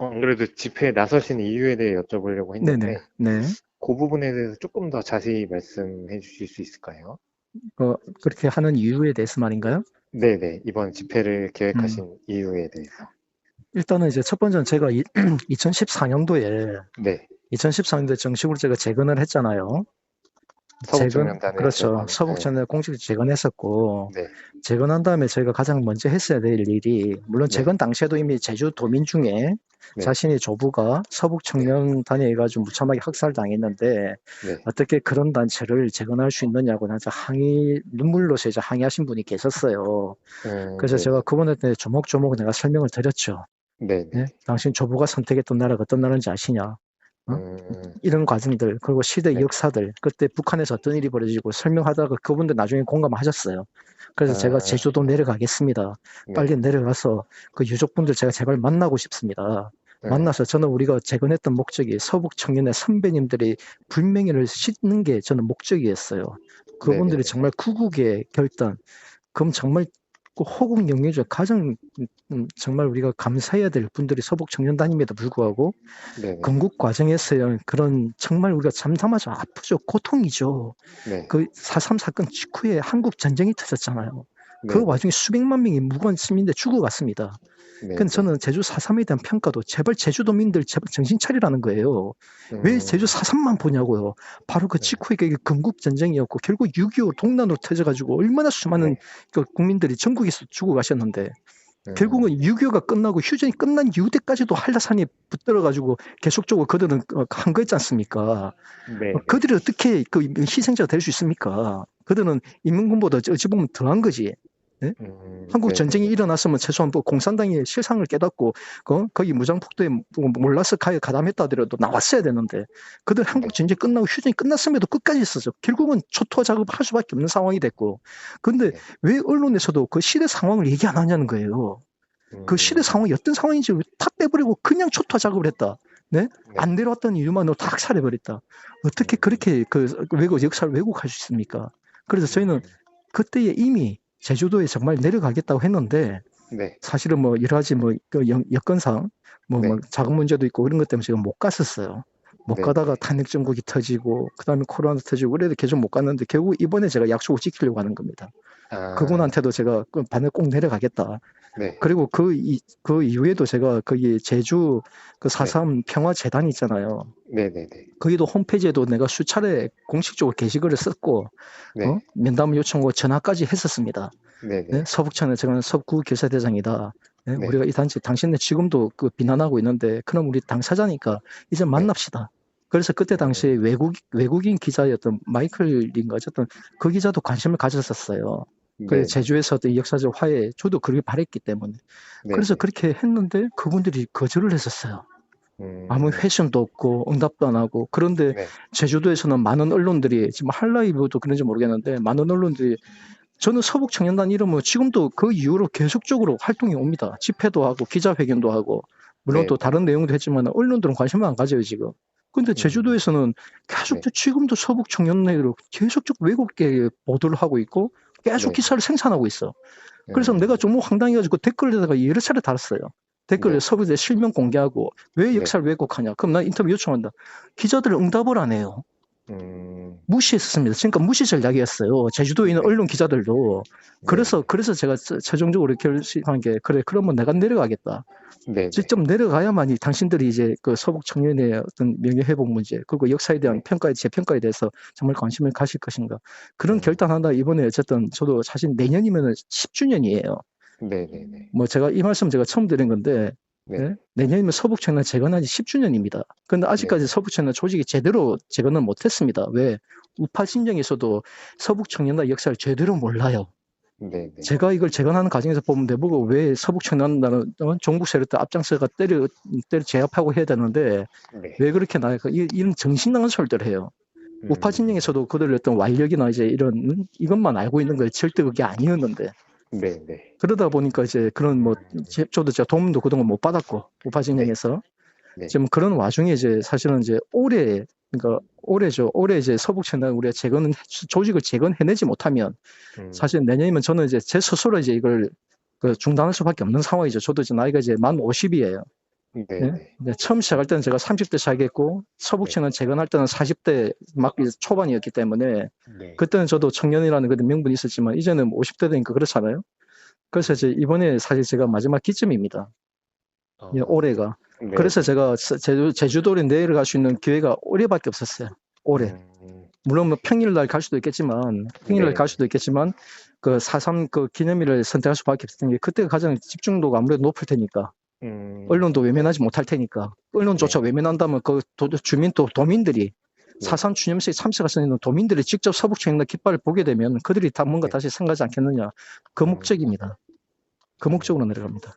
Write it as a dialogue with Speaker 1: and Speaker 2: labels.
Speaker 1: 안 그래도 집회에 나서신 이유에 대해 여쭤보려고
Speaker 2: 네네.
Speaker 1: 했는데,
Speaker 2: 네.
Speaker 1: 그 부분에 대해서 조금 더 자세히 말씀해 주실 수 있을까요?
Speaker 2: 그렇게 하는 이유에 대해서 말인가요?
Speaker 1: 네네, 이번 집회를
Speaker 2: 음,
Speaker 1: 계획하신 이유에 대해서.
Speaker 2: 일단은 이제 첫 번째는 제가 2014년도에
Speaker 1: 네,
Speaker 2: 2014년도에 정식으로 제가 재건을 했잖아요.
Speaker 1: 서북청년단을, 네,
Speaker 2: 그렇죠.
Speaker 1: 네,
Speaker 2: 서북천을 공식 재건했었고,
Speaker 1: 네,
Speaker 2: 재건한 다음에 저희가 가장 먼저 했어야 될 일이, 물론
Speaker 1: 네,
Speaker 2: 재건 당시에도 이미 제주 도민 중에
Speaker 1: 네,
Speaker 2: 자신의 조부가
Speaker 1: 네,
Speaker 2: 서북청년단에 해가지고 무참하게 학살당했는데,
Speaker 1: 네,
Speaker 2: 어떻게 그런 단체를 재건할 수 있느냐고 나서 눈물로서 이제 항의하신 분이 계셨어요. 그래서 제가
Speaker 1: 네네,
Speaker 2: 그분한테 조목조목 내가 설명을 드렸죠. 네?
Speaker 1: 네네,
Speaker 2: 당신 조부가 선택했던 나라가 어떤 나라인지 아시냐? 어? 이런 과정들, 그리고 시대
Speaker 1: 네,
Speaker 2: 역사들, 그때 북한에서 어떤 일이 벌어지고 설명하다가 그분들 나중에 공감하셨어요. 그래서 제가
Speaker 1: 아,
Speaker 2: 제주도 내려가겠습니다.
Speaker 1: 네,
Speaker 2: 빨리 내려가서 그 유족분들 제가 제발 만나고 싶습니다.
Speaker 1: 네,
Speaker 2: 만나서 저는 우리가 재건했던 목적이 서북 청년의 선배님들의 불명예를 싣는 게 저는 목적이었어요. 그분들이
Speaker 1: 네네네,
Speaker 2: 정말 구국의 결단, 그럼 정말 그 호국 영예죠. 가장 정말 우리가 감사해야 될 분들이 서북 청년단임에도 불구하고
Speaker 1: 네네,
Speaker 2: 건국 과정에서의 그런 정말 우리가 잠잠하죠. 아프죠. 고통이죠.
Speaker 1: 네,
Speaker 2: 그 4.3 사건 직후에 한국 전쟁이 터졌잖아요. 그
Speaker 1: 네네,
Speaker 2: 와중에 수백만 명이 무고한 시민들 죽어갔습니다. 그래서
Speaker 1: 네네,
Speaker 2: 저는 제주 4.3에 대한 평가도 제발 제주도민들 제발 정신 차리라는 거예요. 왜 제주
Speaker 1: 음,
Speaker 2: 4.3만 보냐고요. 바로 그
Speaker 1: 네,
Speaker 2: 직후에 그게 건국전쟁이었고 결국 6.25 동란으로 터져가지고 얼마나 수많은
Speaker 1: 네,
Speaker 2: 그 국민들이 전국에서 죽어가셨는데 결국은
Speaker 1: 음,
Speaker 2: 6.25가 끝나고 휴전이 끝난 이후 때까지도 한라산이 붙들어가지고 계속적으로 그들은 한 거있지 않습니까?
Speaker 1: 네네,
Speaker 2: 그들이 어떻게 그 희생자가 될 수 있습니까? 그들은 인민군보다 어찌 보면 더한 거지. 예? 한국 전쟁이
Speaker 1: 네네네,
Speaker 2: 일어났으면 최소한 뭐 공산당의 실상을 깨닫고 거기 무장폭도에 몰라서 가담했다 하더라도 나왔어야 되는데 그들 한국
Speaker 1: 네,
Speaker 2: 전쟁 끝나고 휴전이 끝났음에도 끝까지 있었죠. 결국은 초토화 작업할 수밖에 없는 상황이 됐고 근데
Speaker 1: 네,
Speaker 2: 왜 언론에서도 그 시대 상황을 얘기 안 하냐는 거예요. 그 시대
Speaker 1: 음,
Speaker 2: 상황이 어떤 상황인지 탁 빼버리고 그냥 초토화 작업을 했다. 네?
Speaker 1: 네,
Speaker 2: 안 내려왔다는 이유만으로 탁 살해버렸다. 어떻게 그렇게 그 역사를 왜곡할 수 있습니까? 그래서 저희는
Speaker 1: 음,
Speaker 2: 그때에 이미 제주도에 정말 내려가겠다고 했는데
Speaker 1: 네,
Speaker 2: 사실은 뭐 여러 가지 뭐그 여건상 뭐
Speaker 1: 네,
Speaker 2: 자금 문제도 있고 그런 것 때문에 제가 못 갔었어요. 못 가다가
Speaker 1: 네네,
Speaker 2: 탄핵 정국이 터지고 그다음에 코로나도 터지고 그래도 계속 못 갔는데 결국 이번에 제가 약속을 지키려고 하는 겁니다.
Speaker 1: 아,
Speaker 2: 그분한테도 제가 그 반대 꼭 내려가겠다.
Speaker 1: 네,
Speaker 2: 그리고 그 이후에도 제가 거기 제주 그
Speaker 1: 네,
Speaker 2: 4.3 평화재단 있잖아요.
Speaker 1: 네네네,
Speaker 2: 거기도 홈페이지에도 내가 수차례 공식적으로 게시글을 썼고,
Speaker 1: 네,
Speaker 2: 면담 요청과 전화까지 했었습니다. 네?
Speaker 1: 네네,
Speaker 2: 서북천에 저는 서구교사대장이다. 네? 우리가
Speaker 1: 네,
Speaker 2: 이 단체 당신네 지금도 그 비난하고 있는데, 그럼 우리 당사자니까 이제
Speaker 1: 네,
Speaker 2: 만납시다. 그래서 그때 당시에
Speaker 1: 음,
Speaker 2: 외국인 기자였던 마이클인가 어쨌든 그 기자도 관심을 가졌었어요. 그래
Speaker 1: 네네,
Speaker 2: 제주에서도 이 역사적 화해 저도 그렇게 바랬기 때문에 그래서
Speaker 1: 네네,
Speaker 2: 그렇게 했는데 그분들이 거절을 했었어요. 아무
Speaker 1: 음,
Speaker 2: 회신도 없고 응답도 안 하고 그런데
Speaker 1: 네,
Speaker 2: 제주도에서는 많은 언론들이 지금 한라이브도 그런지 모르겠는데 많은 언론들이 저는 서북청년단 이름은 지금도 그 이후로 계속적으로 활동이 옵니다. 집회도 하고 기자회견도 하고 물론 또
Speaker 1: 네네,
Speaker 2: 다른 내용도 했지만 언론들은 관심을 안 가져요 지금. 근데
Speaker 1: 음,
Speaker 2: 제주도에서는 계속
Speaker 1: 네,
Speaker 2: 지금도 서북청년단으로 계속적 왜곡되게 보도를 하고 있고 계속
Speaker 1: 네네,
Speaker 2: 기사를 생산하고 있어. 그래서 내가
Speaker 1: 음,
Speaker 2: 좀 황당해가지고 댓글에다가 여러 차례 달았어요. 댓글에
Speaker 1: 네,
Speaker 2: 서울대 실명 공개하고 왜
Speaker 1: 네,
Speaker 2: 역사를 왜곡하냐. 그럼 나 인터뷰 요청한다. 기자들 응답을 안 해요.
Speaker 1: 음,
Speaker 2: 무시했습니다. 그러니까 무시 전략이었어요. 제주도에 있는
Speaker 1: 네,
Speaker 2: 언론 기자들도. 그래서
Speaker 1: 네네,
Speaker 2: 그래서 제가 최종적으로 결심한 게 그래 그러면 내가 내려가겠다.
Speaker 1: 네네,
Speaker 2: 직접 내려가야만이 당신들이 이제 그 서북 청년의 어떤 명예 회복 문제 그리고 역사에 대한
Speaker 1: 네,
Speaker 2: 평가에 재평가에 대해서 정말 관심을 가실 것인가 그런
Speaker 1: 음,
Speaker 2: 결단한다. 이번에 어쨌든 저도 사실 내년이면 10주년이에요.
Speaker 1: 네네네,
Speaker 2: 뭐 제가 이 말씀 제가 처음 드린 건데
Speaker 1: 네,
Speaker 2: 예? 내년이면 서북청년 재건한 지 10주년입니다. 그런데 아직까지
Speaker 1: 네네,
Speaker 2: 서북청년 조직이 제대로 재건을 못했습니다. 왜? 우파 진영에서도 서북청년단 역사를 제대로 몰라요.
Speaker 1: 네네,
Speaker 2: 제가 이걸 재건하는 과정에서 보면 내보고 왜 서북청년단은 종북 세력들 앞장서가 때려 제압하고 해야 되는데
Speaker 1: 네,
Speaker 2: 왜 그렇게 나요? 이런 정신 나간 소리들 해요. 우파
Speaker 1: 음,
Speaker 2: 진영에서도 그들 어떤 완력이나 이제 이런 이것만 알고 있는 거예요. 절대 그게 아니었는데.
Speaker 1: 네네,
Speaker 2: 그러다 보니까 이제 그런 뭐 저도 제가 도움도 그동안 못 받았고 우파
Speaker 1: 네,
Speaker 2: 진영에서
Speaker 1: 네,
Speaker 2: 지금 그런 와중에 이제 사실은 이제 올해 그러니까 올해죠. 올해 이제 서북청년 우리가 조직을 재건해내지 못하면
Speaker 1: 음,
Speaker 2: 사실 내년이면 저는 이제 제 스스로 이제 이걸 그 중단할 수밖에 없는 상황이죠. 저도 이제 나이가 이제 만 50이에요. 예?
Speaker 1: 네네.
Speaker 2: 네, 처음 시작할 때는 제가 30대 시작했고 서북청은 재건할 때는 40대 막 초반이었기 때문에
Speaker 1: 네.
Speaker 2: 그때는 저도 청년이라는 그런 명분이 있었지만 이제는 50대 되니까 그렇잖아요. 그래서 이제 이번에 사실 제가 마지막 기점입니다. 예,
Speaker 1: 네.
Speaker 2: 올해가. 그래서
Speaker 1: 네네.
Speaker 2: 제가 제주도에 내려갈 수 있는 기회가 올해밖에 없었어요. 올해. 물론 뭐 평일날 갈 수도 있겠지만, 평일날 갈
Speaker 1: 네네.
Speaker 2: 수도 있겠지만, 그 4.3 그 기념일을 선택할 수밖에 없었던 게 그때가 가장 집중도가 아무래도 높을 테니까. 언론도
Speaker 1: 네.
Speaker 2: 외면하지 못할 테니까. 언론조차
Speaker 1: 네.
Speaker 2: 외면한다면 그 주민 또 도민들이
Speaker 1: 네.
Speaker 2: 4.3 추념식에 참석할 수 있는 도민들이 직접 서북청이나 깃발을 보게 되면 그들이 다 뭔가
Speaker 1: 네.
Speaker 2: 다시 생각하지 않겠느냐. 그
Speaker 1: 음,
Speaker 2: 목적입니다. 그
Speaker 1: 음.
Speaker 2: 목적으로 내려갑니다.